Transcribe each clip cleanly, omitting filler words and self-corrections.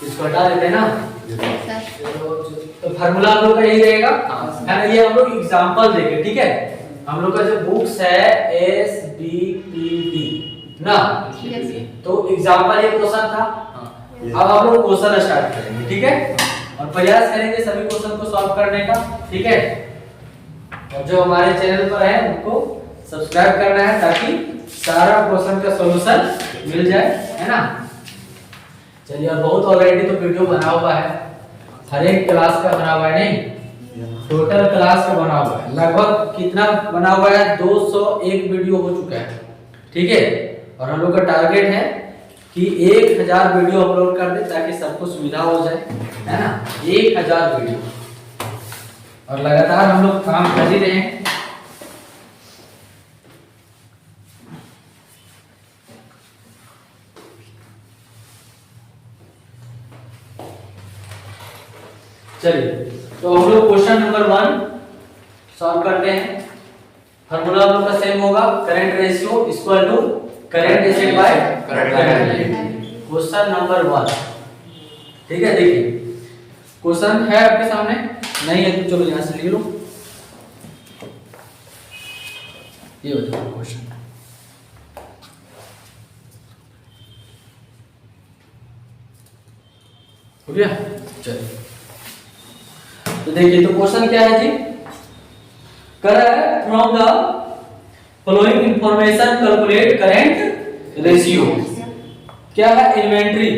इसको हटा देते हैं ना। सर तो फार्मूला हम लोग का यही रहेगा है ना। ये हम लोग एग्जांपल देंगे, ठीक है। हम लोग का जो बुक्स है SBPD ना, तो एग्जांपल ये क्वेश्चन था। अब हम लोग क्वेश्चन स्टार्ट करेंगे, ठीक है, और प्रयास करेंगे सभी क्वेश्चन को सॉल्व करने का, ठीक है। और जो हमारे चैनल पर है उनको सब्सक्राइब करना है ताकि सारा क्वेश्चन का सॉल्यूशन मिल जाए, है ना। चलिए, और बहुत ऑलरेडी तो वीडियो बना हुआ है, हर एक क्लास का बना हुआ है, नहीं टोटल क्लास का बना हुआ है। लगभग कितना बना हुआ है, 201 वीडियो हो चुका है, ठीक है। और हम लोग का टारगेट है कि 1000 वीडियो अपलोड कर दे ताकि सबको सुविधा हो जाए, है ना। 1000 वीडियो, और लगातार हम लोग काम कर ही रहे हैं। चलिए, तो हम लोग क्वेश्चन नंबर 1 सॉल्व करते हैं। फार्मूला हम लोग का सेम होगा, current ratio equal to current asset by current liability. Question number 1, ठीक है। देखिए, क्वेश्चन है आपके सामने, नहीं है तो चलो यहां से ले लो। ये बताओ क्वेश्चन, हो गया। चलिए, तो देखिए, तो क्वेश्चन क्या है जी, कर from the following information calculate current ratio. क्या है, इन्वेंट्री।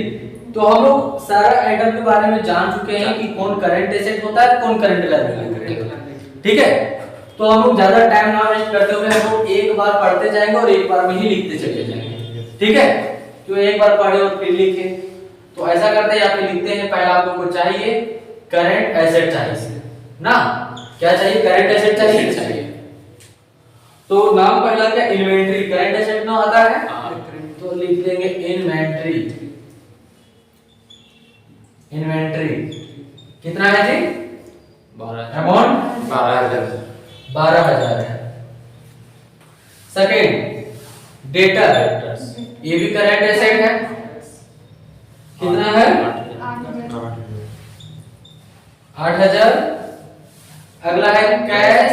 तो हम लोग सारा आइटम के बारे में जान चुके हैं कि कौन करंट एसेट होता है, कौन करंट लायबिलिटी होता है, ठीक है। तो हम लोग ज्यादा टाइम ना वेस्ट करते हुए हम लोग एक बार पढ़ते जाएंगे और एक बार में ही लिखते चले जाएंगे, ठीक है। क्यों एक बार पढ़े और फिर लिखे, तो ऐसा करते हैं, यहाँ पे लिखते हैं। पहला आप लोग को चाहिए करंट एसेट चाहिए ना, क्या चाहिए, करंट एसेट चाहिए। तो नाम पहला क्या, इन्वेंट्री। करंट एसेट ना आता है तो लिख देंगे इन्वेंट्री। इन्वेंट्री कितना है जी, 12 अमाउंट 12,000 है। सेकंड डेटर, ये भी करंट एसेट है, कितना है 8,000। अगला है कैश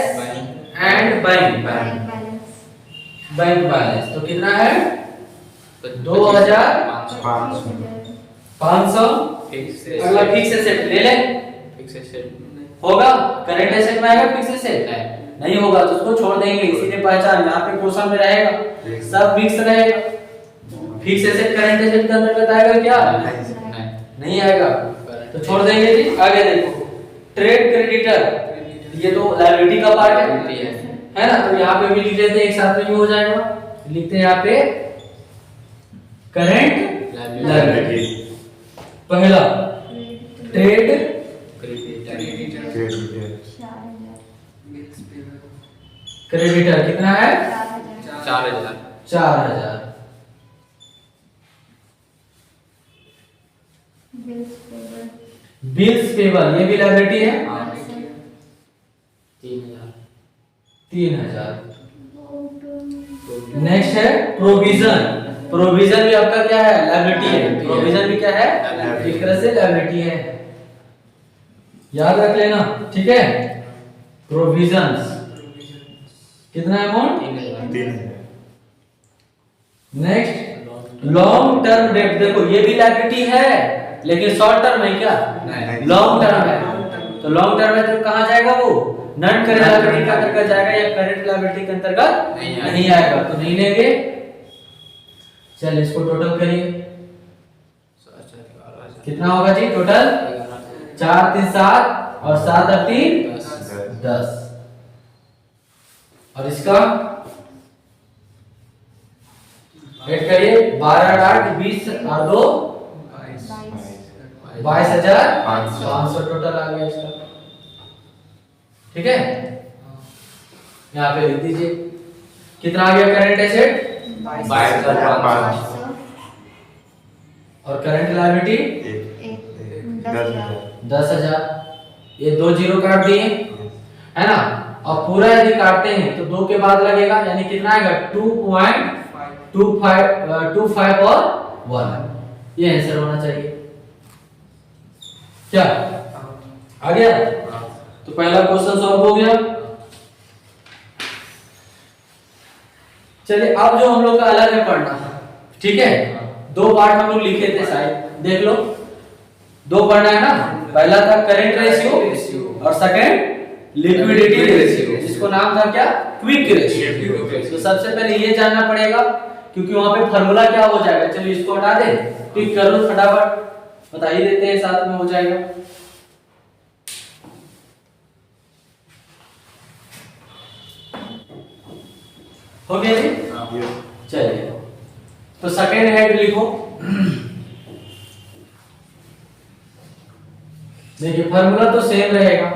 एंड बैंक बैलेंस, तो कितना है 2,500। अगला फिक्स एसेट ले ले, होगा करंट एसेट में आएगा, फिक्स एसेट नहीं होगा तो उसको छोड़ देंगे। इसीलिए पहचान यहाँ पे क्वेश्चन में रहेगा, सब फिक्स रहेगा। फिक्स एसेट करंट एसेट के अंतर्गत आएगा क्या, नहीं आएगा, तो छोड़ देंगे जी। आगे देखो, ट्रेड क्रेडिटर, ये तो लायबिलिटी का पार्ट है ना, तो यहाँ पे भी लिख लेते हैं, एक साथ में ही हो जाएगा। लिखते हैं यहाँ पे करंट लायबिलिटी। पहला ट्रेड क्रेडिटर कितना है 4,000। बिल्स पेबल, ये भी लायबिलिटी है 3,000। नेक्स्ट है प्रोविजन। प्रोविजन भी आपका क्या है, लायबिलिटी है। प्रोविजन भी क्या है, एक तरह से लायबिलिटी है, याद रख लेना, ठीक है। प्रोविजंस कितना amount 3,000। Next long term debt, देखो ये भी लायबिलिटी है लेकिन शॉर्ट टर्म है क्या, लॉन्ग टर्म है। तो लॉन्ग टर्म है तो कहां जाएगा, वो नॉन करंट लायबिलिटी के अंतर्गत जाएगा या करंट लायबिलिटी के अंतर्गत नहीं आएगा, तो नहीं लेंगे। चलिए इसको टोटल करिए, कितना होगा जी टोटल, 4 3 7 और 7 और 3 10। और इसका ऐड करिए, 12 8 20 और 2 22,500 टोटल आ गया इसका, ठीक है। यहाँ पे लिख दीजिए कितना आ गया करंट एसेट 22,500 और करंट लायबिलिटी 10,000। ये 2 जीरो काट दिए है ना, और पूरा यदि काटते हैं तो 2 के बाद लगेगा, यानी कितना आएगा 2.25 और 1, ये आंसर होना चाहिए। क्या आ गया? तो पहला क्वेश्चन सॉल्व हो गया। चलिए अब जो हम लोग का अलग है पढ़ना, ठीक है, दो पार्ट हम लोग लिखे थे शायद, देख लो, दो पढ़ना है ना। पहला था करंट रेशियो और सेकंड लिक्विडिटी रेशियो, जिसको नाम था क्या? Quick ratio. तो सबसे पहले ये जानना पड़ेगा, क्योंकि वहां पे फार्मूला क्या हो जाएगा। चलो इसको हटा दे, क्विक कर लो फटाफट, बता ही देते हैं, साथ में हो जाएगा। हो गया जी? चलिए तो सेकंड हेड लिखो। देखिए फार्मूला तो सेम रहेगा,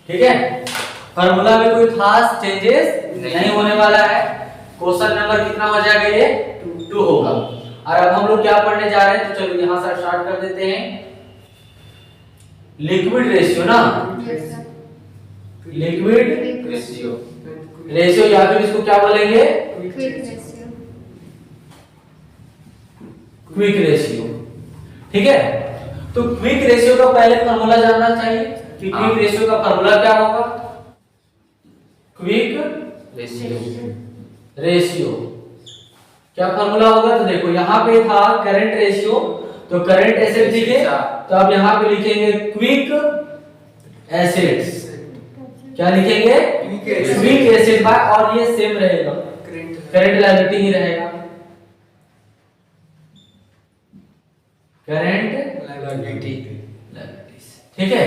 ठीक है, फार्मूला में कोई खास चेंजेस नहीं होने वाला है। क्वेश्चन नंबर कितना हो जाएगा? ये 2 होगा। और अब हम लोग क्या पढ़ने जा रहे हैं, तो चलो यहां से स्टार्ट कर देते हैं। लिक्विड रेशियो ना, लिक्विड रेशियो या फिर इसको क्या बोलेंगे? क्विक रेशियो, ठीक है। तो क्विक रेशियो का पहले फार्मूला जानना चाहिए कि क्विक रेशियो का फार्मूला क्या होगा। क्विक रेशियो क्या फार्मूला होगा? तो देखो यहाँ पे था करंट रेशियो, तो करंट एसेट लिखे, तो अब यहाँ पे लिखेंगे क्विक एसेट्स। क्या लिखेंगे? क्विक एसेट बाय, और ये सेम रहेगा, करंट लायबिलिटी ही रहेगा, करंट लायबिलिटी, ठीक है।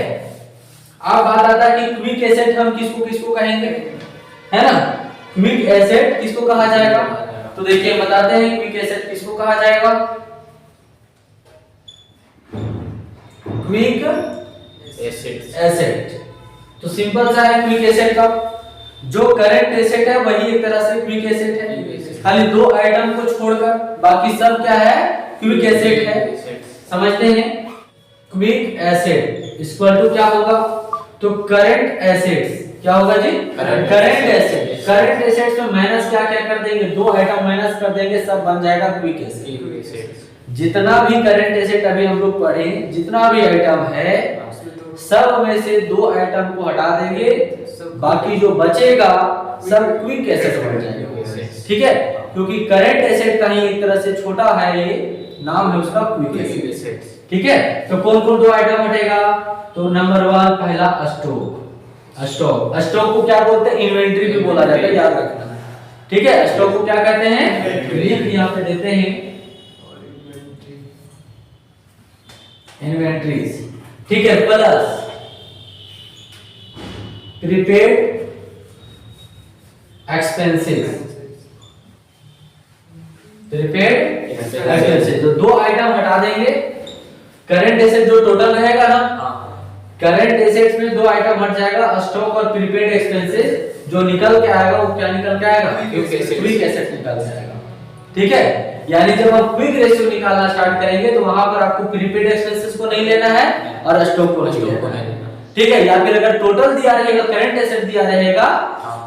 अब बात आता है कि क्विक एसेट हम किसको किसको कहेंगे, है ना। क्विक एसेट किसको कहा जाएगा? तो देखिए बताते हैं क्विक एसेट किसको कहा जाएगा। क्विक एसेट तो सिंपल सा है क्विक एसेट का, जो करंट एसेट है वही एक तरह से क्विक एसेट है, खाली दो आइटम को छोड़कर बाकी सब क्या है? क्विक एसेट है। समझते हैं? क्विक एसेट इक्वल टू क्या होगा? तो करंट एसेट्स क्या होगा जी? Current asset. करंट एसेट्स में माइनस क्या क्या कर देंगे? दो आइटम माइनस कर देंगे, सब बन जाएगा क्विक एसेट। जितना भी करंट एसेट अभी हम लोग पढ़े, जितना भी आइटम है, सब में से दो आइटम को हटा देंगे, बाकी जो बचेगा सब क्विक एसेट बन जाएगा, ठीक है। क्योंकि करंट एसेट का ही एक तरह से छोटा है, ये नाम है उसका क्विक एसेट, ठीक है। तो कौन कौन दो आइटम हटेगा? तो नंबर 1 पहला स्टॉक। स्टॉक को क्या बोलते हैं? इन्वेंट्री भी बोला जाता है, याद रखना, ठीक है। स्टॉक को क्या कहते हैं? लिख यहाँ पे देते हैं इन्वेंट्रीज, ठीक है। Plus prepaid expenses, prepaid expenses, तो दो आइटम हटा देंगे। करंट एसेट जो टोटल रहेगा ना, करंट एसेट्स में दो आइटम हट जाएगा, स्टॉक और प्रीपेड एक्सपेंसेस। जो निकल के आएगा वो क्या निकल के आएगा? क्विक एसेट निकल जाएगा, ठीक है। यानी जब आप क्विक रेशियो निकालना स्टार्ट करेंगे तो वहां पर आपको प्रीपेड एक्सपेंसेस को नहीं लेना है और स्टॉक को नहीं लेना है, ठीक है। या फिर अगर टोटल दिया रहेगा, करंट एसेट दिया रहेगा,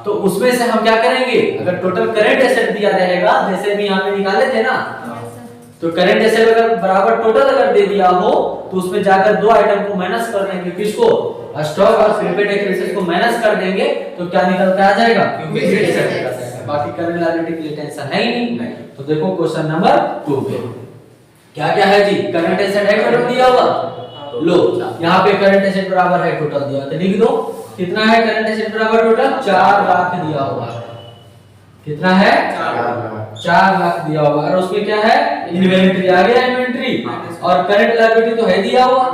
तो उसमें से हम क्या करेंगे? अगर टोटल करंट एसेट दिया रहेगा, जैसे भी यहाँ पे निकाले थे ना, तो करंट एसेट अगर बराबर टोटल अगर दे दिया हो, तो उसमें जाकर दो आइटम को माइनस कर देंगे, किसको? स्टॉक और प्रीपेड एक्सपेंसेस को माइनस कर देंगे, तो क्या निकल के आ जाएगा? क्विक एसेट निकल जाएगा। बाकी करंट लायबिलिटी के लिए टेंशन है ही नहीं। तो देखो क्वेश्चन नंबर 2 पे क्या क्या है जी? करंट एसेट है, टोटल दिया हुआ, लो यहाँ पे करंट एसेट बराबर है टोटल दिया, तो लिख दो कितना है? करंट एसेट बराबर टोटल 4 लाख दिया हुआ है। कितना है? 4 लाख दिया हुआ, और उसमें क्या है? इन्वेंट्री आ गया, इन्वेंट्री, और करंट लायबिलिटी तो है दिया हुआ,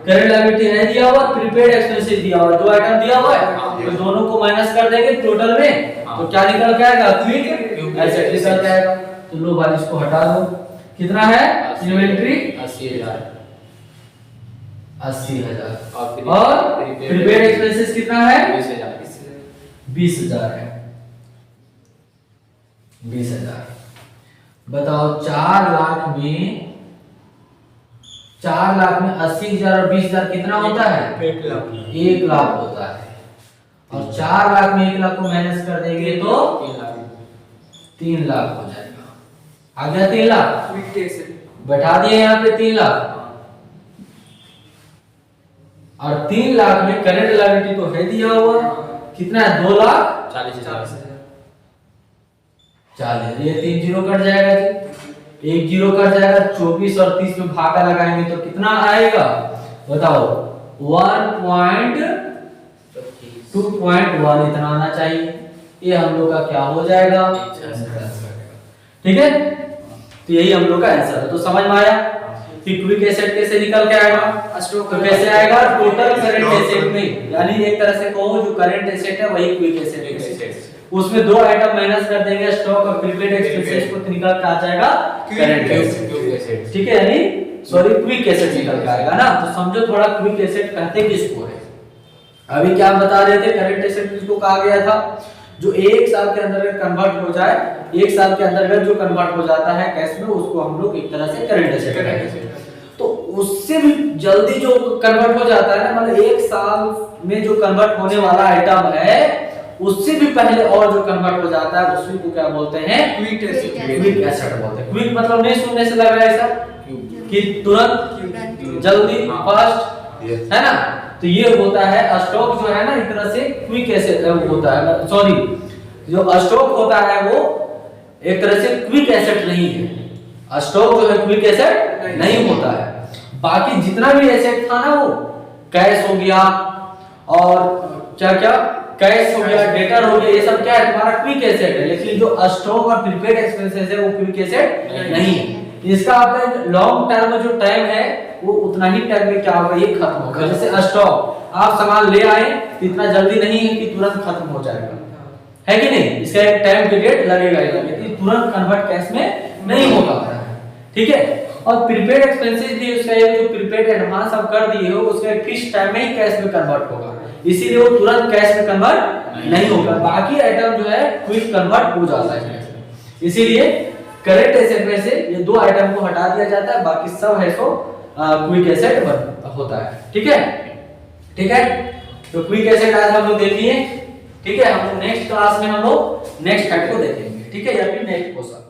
करंट लायबिलिटी है दिया हुआ, प्रीपेड एक्सपेंसेस दिया हुआ, दो आइटम दिया हुआ है, तो दोनों को माइनस कर देंगे टोटल में, तो क्या निकल के आएगा? क्विक एसेट निकल के आएगा। तो लो भाई इसको हटा दो, कितना है? इन्वेंट्री 80,000 और प्रीपेड एक्सपेंसेस कितना है? 20,000 है, 20,000। बताओ 4 लाख में 80,000 और 20,000 कितना होता है? 1 लाख होता है। और 4 लाख में 1 लाख को माइनस कर देंगे तो 3 लाख हो जाएगा। आ गया 3 लाख, बैठा दिए यहाँ पे 3 लाख। और 3 लाख में करंट लायबिलिटी तो है दिया हुआ, कितना है 2,40,000। ये 3 जीरो कट जाएगा जी, 1 जीरो कट जाएगा, 24 और 30 में भागा लगाएंगे तो कितना आएगा बताओ, 1.2.1 इतना आना चाहिए। ये हम लोग का क्या हो जाएगा, ठीक है। तो यही हम लोग का आंसर है। तो समझ में आया कि क्विक एसेट कैसे निकल के आएगा, तो कैसे आएगा टोटल करंट एसेट में, यानी एक तरह से कहो जो करंट एसेट है वही क्विक एसेट है, उसमें 2 आइटम माइनस कर देंगे, स्टॉक और प्रीपेड एक्सपेंसेस को निकल के आ जाएगा करंट एसेट, ठीक है, यानी सॉरी क्विक एसेट निकल के आएगा ना। तो समझो थोड़ा क्विक एसेट कहते किसको है। अभी क्या बता रहे थे, करंट एसेट किसको कहा गया था, जो 1 साल के अंदर कन्वर्ट हो जाए, 1 साल के अंदर जो कन्वर्ट हो जाता है कैश में, उसको हम लोग एक तरह से करंट एसेट कहते हैं। तो उससे भी जल्दी जो कन्वर्ट हो जाता है ना, मतलब 1 साल में जो कन्वर्ट होने वाला आइटम है उससे भी पहले और जो कन्वर्ट हो जाता है उसी को क्या बोलते हैं, क्विक एसेट बोलते हैं। क्विक मतलब नहीं सुनने से लग रहा है ऐसा कि तुरंत, जल्दी, फास्ट, है ना। तो ये होता है स्टॉक जो है ना, एक तरह से क्विक एसेट होता है, सॉरी जो स्टॉक होता है वो एक तरह से क्विक एसेट नहीं है, स्टॉक जो है क्विक एसेट नहीं होता है। बाकी जितना भी एसेट था ना, वो कैश हो गया और क्या क्या कैश हो गया, डेटर हो गया, ये सब क्या है तुम्हारा क्विक एसेट है। लेकिन जो स्टॉक और प्रीपेड एक्सपेंसेस है वो क्विक एसेट नहीं है। इसका आपका लॉन्ग टर्म जो टाइम है वो उतना ही टाइम में क्या होगा, ये खत्म होगा। जैसे स्टॉक आप सामान ले आए तो इतना जल्दी नहीं है कि तुरंत खत्म हो जाएगा, है कि नहीं, इसका एक टाइम पीरियड लगेगा, लेकिन तुरंत कन्वर्ट कैश में नहीं हो पाता है, ठीक है। और प्रीपेड एक्सपेंसेस भी उसका जो प्रीपेड एडवांस आप कर दिए हो उसका एक फिक्स टाइम में ही कैश में कन्वर्ट होगा, इसीलिए वो तुरंत कैश में कन्वर्ट नहीं होगा। बाकी आइटम जो है क्विक कन्वर्ट हो जाता है, इसीलिए करंट एसेट में से ये 2 आइटम को हटा दिया जाता है, बाकी सब है सो क्विक एसेट होता है, ठीक है, ठीक है। तो क्विक एसेट आज हम लोग देख लिए, ठीक है। हम लोग नेक्स्ट क्लास में हम लोग नेक्स्ट हेड को देखेंगे, ठीक है, या फिर नेक्स्ट क्वेश्चन।